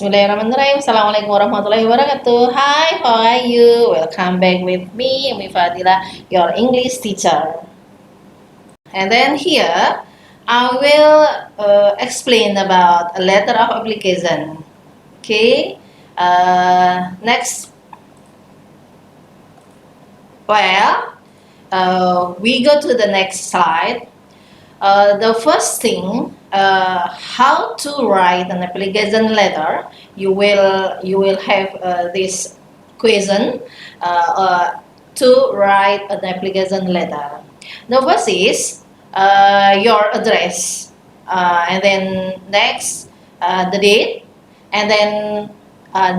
Bismillahirrahmanirrahim. Assalamualaikum warahmatullahi wabarakatuh. Hi, how are you? Welcome back with me, Umi Fadila, your English teacher. And then here, I will explain about a letter of application. Okay. Next. Well, we go to the next slide. The first thing, how to write an application letter. You will have this question to write an application letter. The first is your address, and then next the date, and then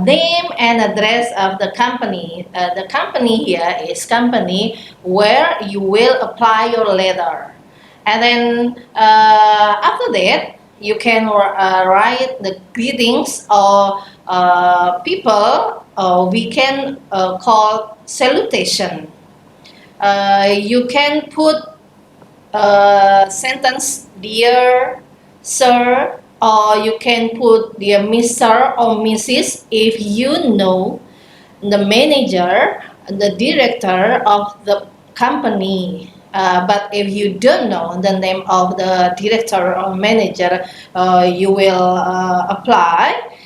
name and address of the company. The company here is company where you will apply your letter. And then after that, you can write the greetings or people we can call salutation. You can put sentence dear sir, or you can put dear Mr. or Mrs. if you know the manager, the director of the company. But if you don't know the name of the director or manager, you will apply.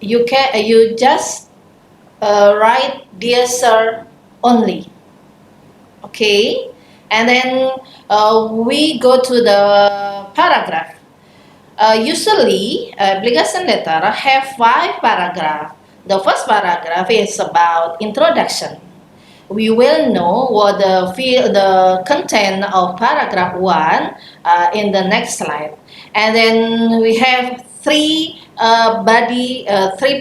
You just write dear sir only. Okay, and then we go to the paragraph. Usually, application letter have 5 paragraphs. The first paragraph is about introduction. We will know what the content of paragraph 1 in the next slide. And then we have 3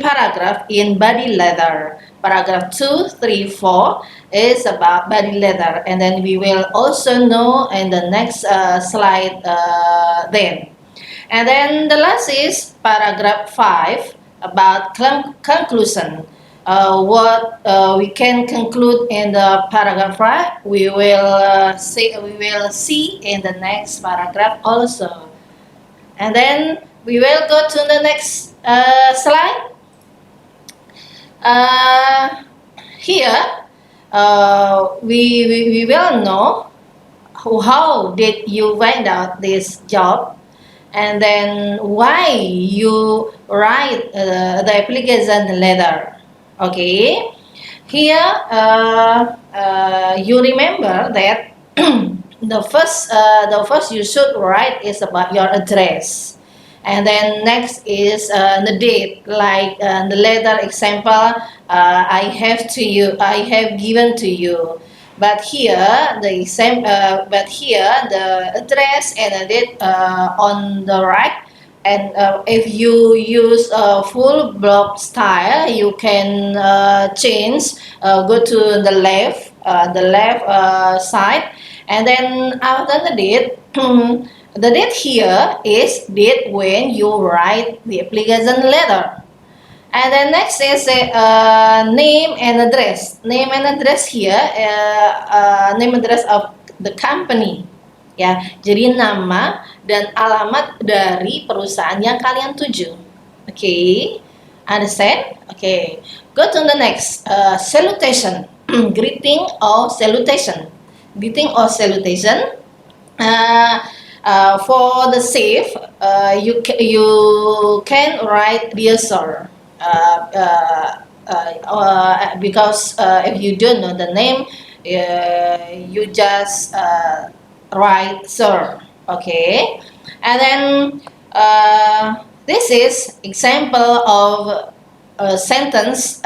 paragraphs in body letter. Paragraph 2, 3, 4 is about body letter, and then we will also know in the next slide then. And then the last is paragraph 5 about conclusion. What we can conclude in the paragraph 5, we will see in the next paragraph also. And then we will go to the next slide. Here we will know how did you find out this job, and then why you write the application letter. Okay, here you remember that the first you should write is about your address, and then next is the date, like the letter example I have given to you. But here the address and the date on the right. And if you use a full block style, you can change, go to the left side, and then after the date, the date here is date when you write the application letter. And then next is name and address. Name and address here, name and address of the company. Ya, jadi nama dan alamat dari perusahaan yang kalian tuju. Okay, understand? Okay, go to the next. Salutation, greeting or salutation. Greeting or salutation. For the safe, you can write dear sir. Because if you don't know the name, you just write sir. Okay, and then this is example of a sentence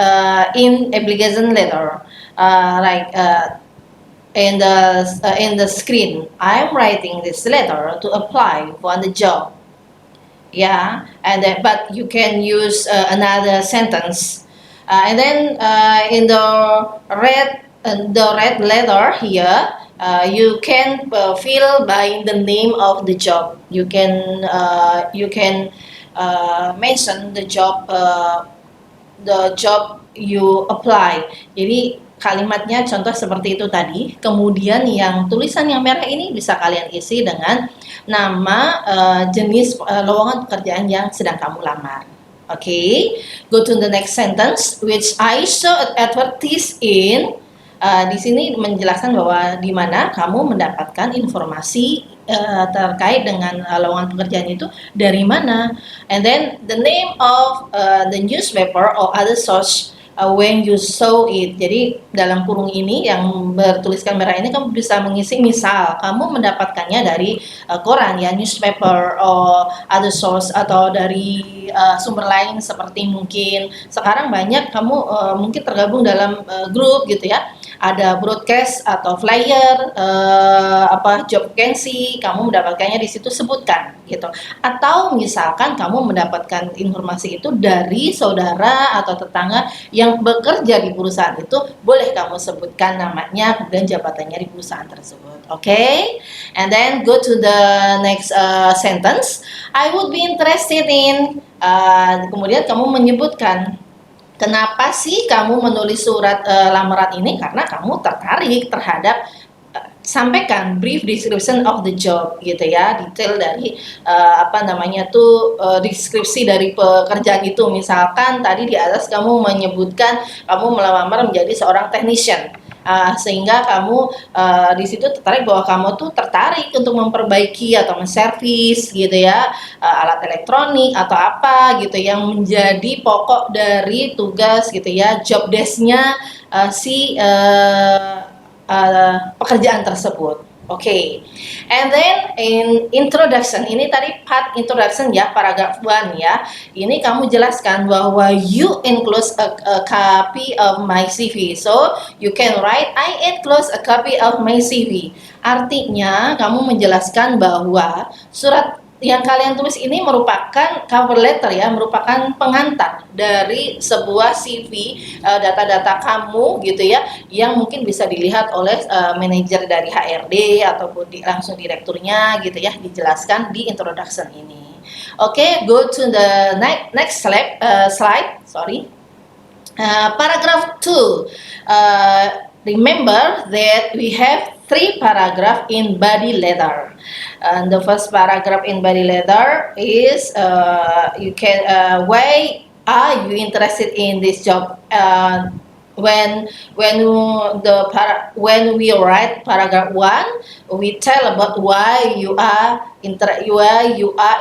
in application letter, like in the screen. I am writing this letter to apply for the job. Yeah, and then, but you can use another sentence, and then in the red letter here, you can fill by the name of the job. You can mention the job you apply. Jadi kalimatnya contoh seperti itu tadi. Kemudian yang tulisan yang merah ini bisa kalian isi dengan nama jenis lowongan pekerjaan yang sedang kamu lamar. Okay, go to the next sentence, which I saw advertised in. Di sini menjelaskan bahwa di mana kamu mendapatkan informasi terkait dengan lowongan pekerjaan itu dari mana, and then the name of the newspaper or other source when you saw it. Jadi dalam kurung ini yang bertuliskan merah ini kamu bisa mengisi, misal kamu mendapatkannya dari koran ya, newspaper or other source, atau dari sumber lain seperti mungkin sekarang banyak kamu mungkin tergabung dalam grup gitu ya, ada broadcast atau flyer job vacancy, kamu mendapatkannya di situ, sebutkan gitu. Atau misalkan kamu mendapatkan informasi itu dari saudara atau tetangga yang bekerja di perusahaan itu, boleh kamu sebutkan namanya kemudian jabatannya di perusahaan tersebut. Okay, and then go to the next sentence. I would be interested in. Kemudian kamu menyebutkan kenapa sih kamu menulis surat lamaran ini, karena kamu tertarik terhadap sampaikan brief description of the job gitu ya, detail dari deskripsi dari pekerjaan itu. Misalkan tadi di atas kamu menyebutkan kamu melamar menjadi seorang technician, sehingga kamu di situ tertarik bahwa kamu tuh tertarik untuk memperbaiki atau menservis gitu ya, alat elektronik atau apa gitu yang menjadi pokok dari tugas gitu ya, job desk-nya pekerjaan tersebut. Okay, and then in introduction, ini tadi part introduction ya, paragraph 1 ya. Ini kamu jelaskan bahwa you enclose a copy of my CV. So you can write I enclose a copy of my CV. Artinya kamu menjelaskan bahwa surat yang kalian tulis ini merupakan cover letter ya, merupakan pengantar dari sebuah CV, data-data kamu gitu ya, yang mungkin bisa dilihat oleh manajer dari HRD ataupun langsung direkturnya gitu ya, dijelaskan di introduction ini. Okay, go to the next slide. Paragraph 2. Remember that we have 3 paragraph in body letter. The first paragraph in body letter is why are you interested in this job? When we write paragraph 1, we tell about why you are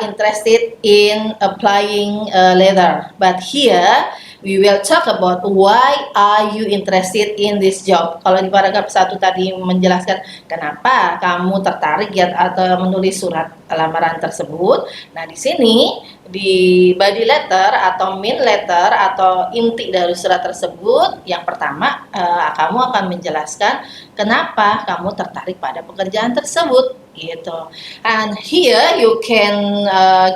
interested in applying leather. But here we will talk about why are you interested in this job. Kalau di paragraf 1 tadi menjelaskan kenapa kamu tertarik ya atau menulis surat lamaran tersebut. Nah, di sini di body letter atau main letter atau inti dari surat tersebut, yang pertama kamu akan menjelaskan kenapa kamu tertarik pada pekerjaan tersebut gitu. And here you can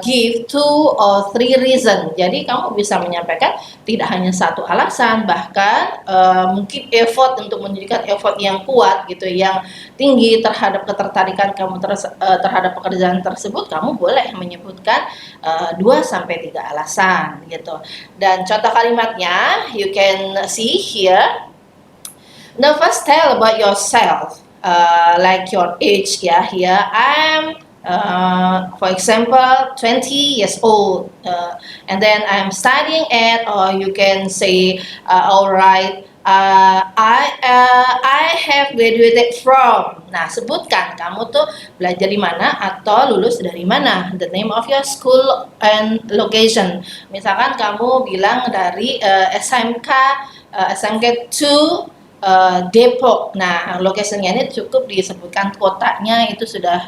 give 2 or 3 reason. Jadi kamu bisa menyampaikan tidak hanya satu alasan, bahkan mungkin effort untuk menunjukkan effort yang kuat gitu, yang tinggi terhadap ketertarikan kamu terhadap pekerjaan tersebut. Kamu boleh menyebutkan 2 sampai 3 alasan gitu. Dan contoh kalimatnya you can see here. Now first tell about yourself. Like your age ya, here I'm for example 20 years old, and then I'm studying at, or you can say alright, I have graduated from. Nah, sebutkan kamu tuh belajar di mana atau lulus dari mana, the name of your school and location. Misalkan kamu bilang dari SMK 2 Depok. Nah, location-nya ini cukup disebutkan kotanya, itu sudah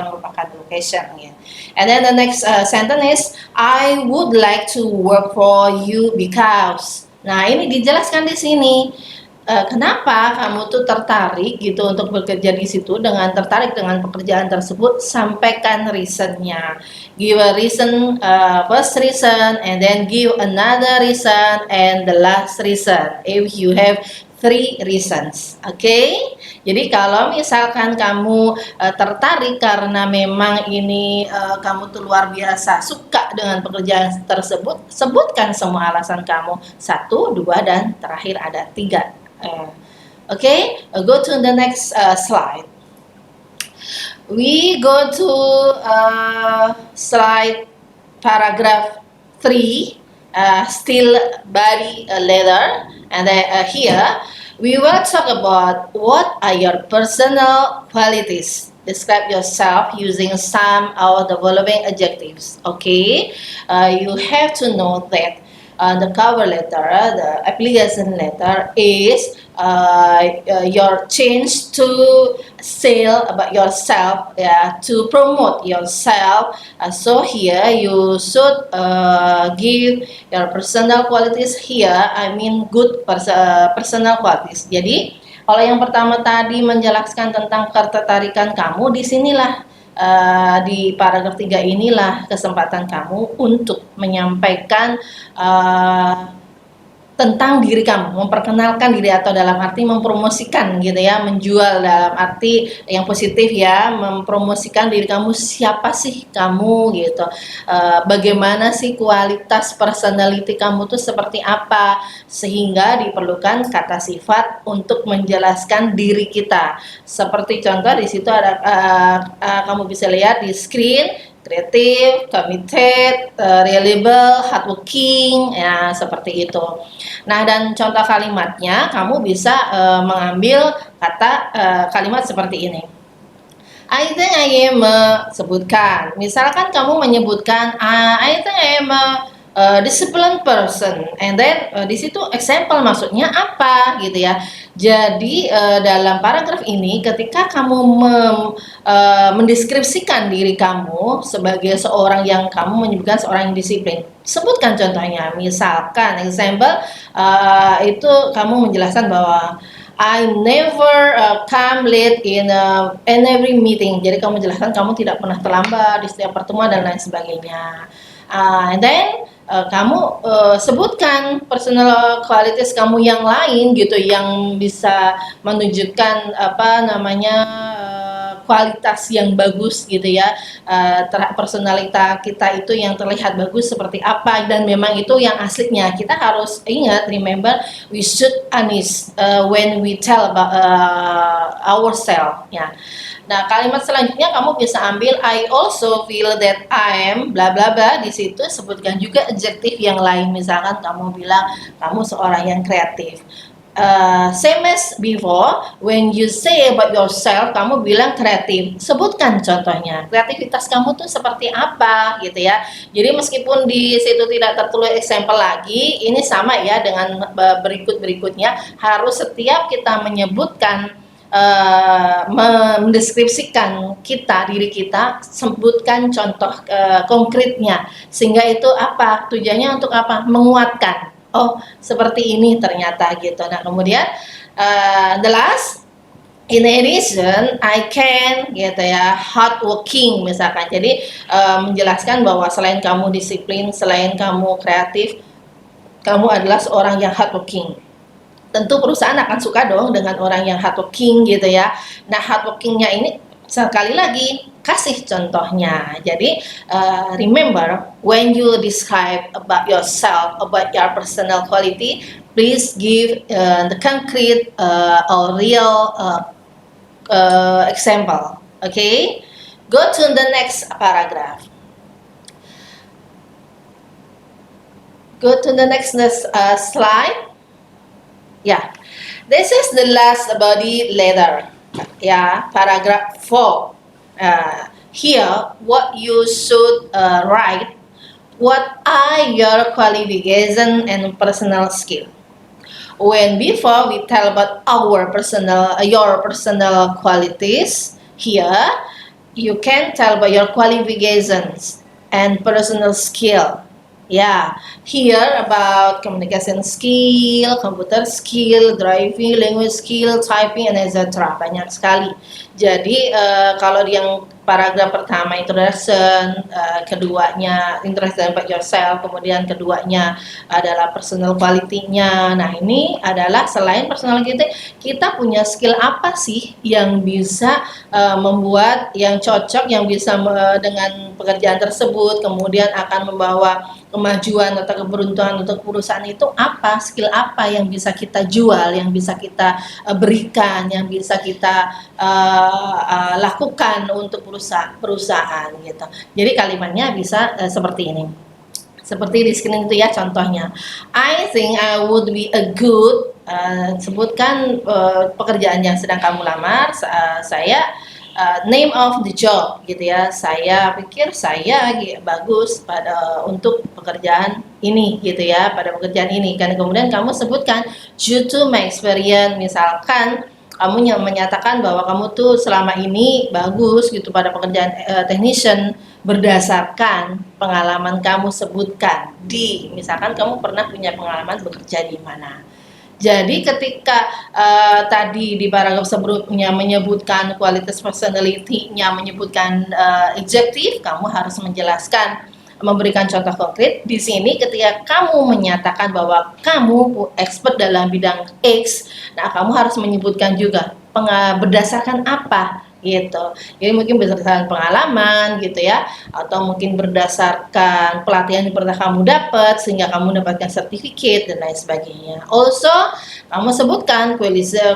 merupakan location ya. And then the next sentence is I would like to work for you because. Nah, ini dijelaskan di sini. Kenapa kamu tuh tertarik gitu untuk bekerja di situ, dengan tertarik dengan pekerjaan tersebut, sampaikan reasonnya. Give a reason, first reason, and then give another reason, and the last reason. If you have 3 reasons, okay? Jadi kalau misalkan kamu tertarik karena memang ini kamu tuh luar biasa suka dengan pekerjaan tersebut, sebutkan semua alasan kamu, 1, 2, dan terakhir ada 3. Okay, go to the next slide. We go to slide paragraph 3. steel body leather. And here we will talk about what are your personal qualities. Describe yourself using some of the following adjectives. Okay, you have to know that the cover letter, the application letter, is your change to sell about yourself, yeah, to promote yourself. So here you should give your personal qualities. Here I mean good personal qualities. Jadi kalau yang pertama tadi menjelaskan tentang ketertarikan kamu, disinilah di paragraf 3 inilah kesempatan kamu untuk menyampaikan tentang diri kamu, memperkenalkan diri atau dalam arti mempromosikan gitu ya, menjual dalam arti yang positif ya, mempromosikan diri kamu, siapa sih kamu gitu, bagaimana sih kualitas personality kamu tuh seperti apa, sehingga diperlukan kata sifat untuk menjelaskan diri kita. Seperti contoh di situ ada kamu bisa lihat di screen, kreatif, committed, reliable, hardworking, ya seperti itu. Nah, dan contoh kalimatnya kamu bisa mengambil kata kalimat seperti ini. I think I am sebutkan. Misalkan kamu menyebutkan I think I am a disciplined person, and then di situ example maksudnya apa gitu ya. Jadi dalam paragraf ini ketika kamu mendeskripsikan diri kamu sebagai seorang yang kamu menyebutkan seorang yang disiplin, sebutkan contohnya. Misalkan example itu kamu menjelaskan bahwa I never come late in every meeting. Jadi kamu jelaskan kamu tidak pernah terlambat di setiap pertemuan dan lain sebagainya. And then kamu sebutkan personal qualities kamu yang lain gitu, yang bisa menunjukkan apa namanya kualitas yang bagus gitu ya, personalita kita itu yang terlihat bagus seperti apa, dan memang itu yang aslinya. Kita harus ingat, remember, we should honest when we tell about ourselves ya. Nah, kalimat selanjutnya kamu bisa ambil I also feel that I am bla bla bla. Di situ sebutkan juga adjektif yang lain. Misalkan kamu bilang kamu seorang yang kreatif. Same as before, when you say about yourself, kamu bilang kreatif. Sebutkan contohnya, kreativitas kamu tuh seperti apa gitu ya. Jadi meskipun di situ tidak tertulis example lagi, ini sama ya dengan berikutnya. Harus setiap kita menyebutkan mendeskripsikan diri kita, sebutkan contoh konkretnya, sehingga itu apa tujuannya, untuk apa, menguatkan, oh seperti ini ternyata gitu. Nah kemudian the last, in addition I can gitu ya, hardworking misalkan. Jadi menjelaskan bahwa selain kamu disiplin, selain kamu kreatif, kamu adalah seorang yang hardworking. Tentu perusahaan akan suka dong dengan orang yang hardworking gitu ya. Nah, hardworkingnya ini sekali lagi kasih contohnya. Jadi remember, when you describe about yourself, about your personal quality, please give the concrete or real example. Okay, go to the next paragraph. Go to the next slide. Yeah, this is the last body letter. Yeah, paragraph 4. Here, what you should write: what are your qualifications and personal skill? When before we tell about your personal qualities, here you can tell about your qualifications and personal skill. Yeah, here about communication skill, computer skill, driving, language skill, typing, and etc. Banyak sekali. Jadi kalau yang paragraf pertama introduction, keduanya introduction about yourself, kemudian keduanya adalah personal quality-nya. Nah ini adalah selain personal kita punya skill apa sih yang bisa membuat yang cocok, yang bisa dengan pekerjaan tersebut, kemudian akan membawa kemajuan atau keberuntungan untuk perusahaan. Itu apa, skill apa yang bisa kita jual, yang bisa kita berikan, yang bisa kita lakukan untuk perusahaan gitu. Jadi kalimatnya bisa seperti ini. Seperti di screen itu ya contohnya. I think I would be a good, sebutkan pekerjaan yang sedang kamu lamar. Saya name of the job gitu ya. Saya pikir saya bagus untuk pekerjaan ini gitu ya, pada pekerjaan ini. Kan kemudian kamu sebutkan due to my experience, misalkan kamu menyatakan bahwa kamu tuh selama ini bagus gitu pada pekerjaan technician berdasarkan pengalaman kamu sebutkan misalkan kamu pernah punya pengalaman bekerja di mana. Jadi ketika tadi di paragraf sebelumnya menyebutkan kualitas personality-nya, menyebutkan adjektif, kamu harus menjelaskan, memberikan contoh konkret. Di sini ketika kamu menyatakan bahwa kamu expert dalam bidang X, nah kamu harus menyebutkan juga berdasarkan apa gitu. Jadi mungkin berdasarkan pengalaman gitu ya, atau mungkin berdasarkan pelatihan yang pernah kamu dapat sehingga kamu mendapatkan sertifikat dan lain sebagainya. Also, kamu sebutkan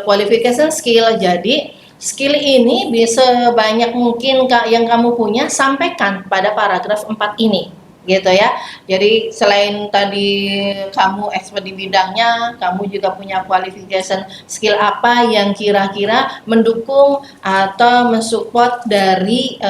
qualification skill. Jadi skill ini bisa banyak mungkin yang kamu punya, sampaikan pada paragraf 4 ini gitu ya. Jadi selain tadi kamu expert di bidangnya, kamu juga punya qualification skill apa yang kira-kira mendukung atau mensupport dari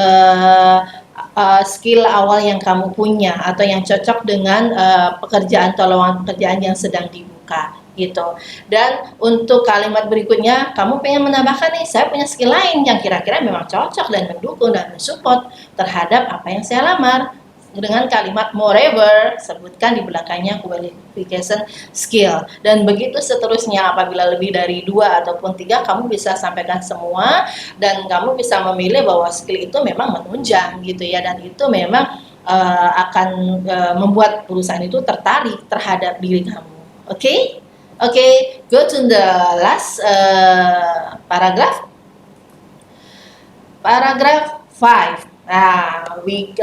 skill awal yang kamu punya atau yang cocok dengan pekerjaan atau lowongan pekerjaan yang sedang dibuka gitu. Dan untuk kalimat berikutnya, kamu pengen menambahkan nih, saya punya skill lain yang kira-kira memang cocok dan mendukung dan mensupport terhadap apa yang saya lamar, dengan kalimat moreover, sebutkan di belakangnya qualification skill, dan begitu seterusnya. Apabila lebih dari 2 ataupun 3, kamu bisa sampaikan semua dan kamu bisa memilih bahwa skill itu memang menunjang gitu ya, dan itu memang akan membuat perusahaan itu tertarik terhadap diri kamu. Oke? Go to the last paragraph. Paragraph 5. We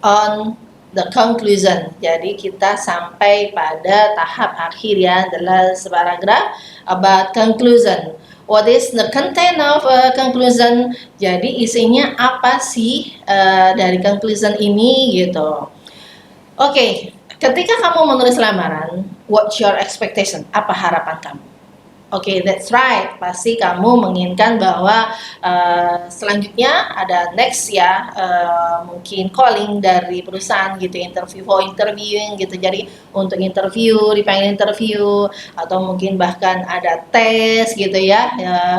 on the conclusion. Jadi kita sampai pada tahap akhir ya, the last paragraph about conclusion. What is the content of conclusion? Jadi isinya apa sih dari conclusion ini gitu. Oke, ketika kamu menulis lamaran, what's your expectation? Apa harapan kamu? Oke, that's right. Pasti kamu menginginkan bahwa selanjutnya ada next ya, mungkin calling dari perusahaan gitu, interviewing gitu. Jadi untuk dipanggil interview, atau mungkin bahkan ada tes gitu ya,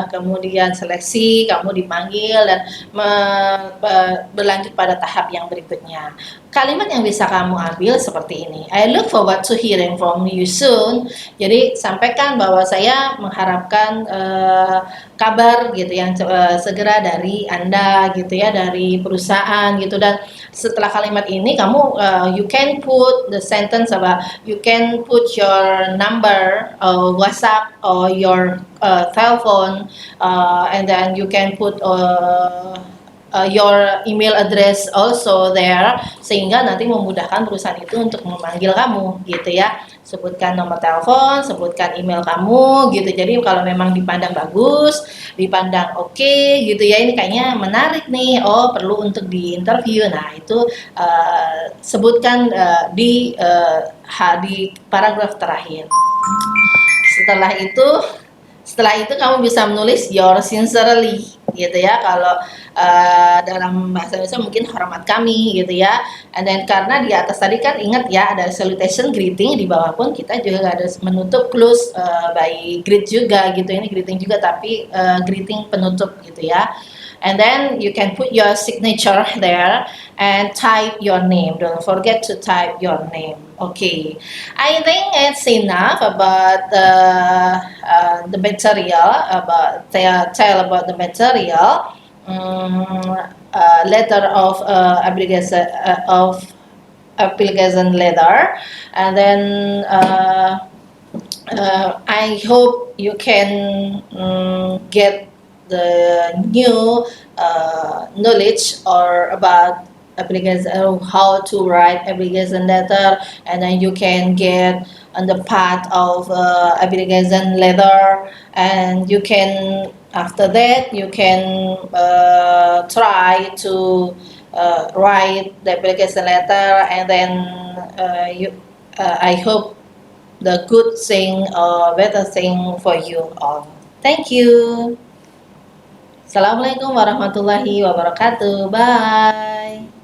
kemudian seleksi, kamu dipanggil dan berlanjut pada tahap yang berikutnya. Kalimat yang bisa kamu ambil seperti ini. I look forward to hearing from you soon. Jadi sampaikan bahwa saya mengharapkan kabar gitu yang segera dari Anda gitu ya, dari perusahaan gitu. Dan setelah kalimat ini kamu you can put the sentence about, you can put your number, WhatsApp or your telephone, and then you can put your email address also there, sehingga nanti memudahkan perusahaan itu untuk memanggil kamu gitu ya. Sebutkan nomor telepon, sebutkan email kamu gitu. Jadi kalau memang dipandang bagus, dipandang oke gitu ya, ini kayaknya menarik nih, perlu untuk di interview. Nah itu sebutkan di paragraf terakhir. Setelah itu kamu bisa menulis your sincerely gitu ya. Kalau dalam bahasa Indonesia mungkin hormat kami gitu ya. And then karena di atas tadi kan ingat ya, ada salutation, greeting, di bawah pun kita juga ada menutup close by greet juga gitu. Ini greeting juga tapi greeting penutup gitu ya. And then you can put your signature there and type your name. Don't forget to type your name. Okay, I think it's enough about the material, about tell about the material. Letter of application letter, and then I hope you can get the new knowledge or about application, how to write application letter, and then you can get on the part of application letter, and you can, after that you can try to write the application letter, and then I hope the good thing or better thing for you all. Thank you. Assalamualaikum warahmatullahi wabarakatuh. Bye.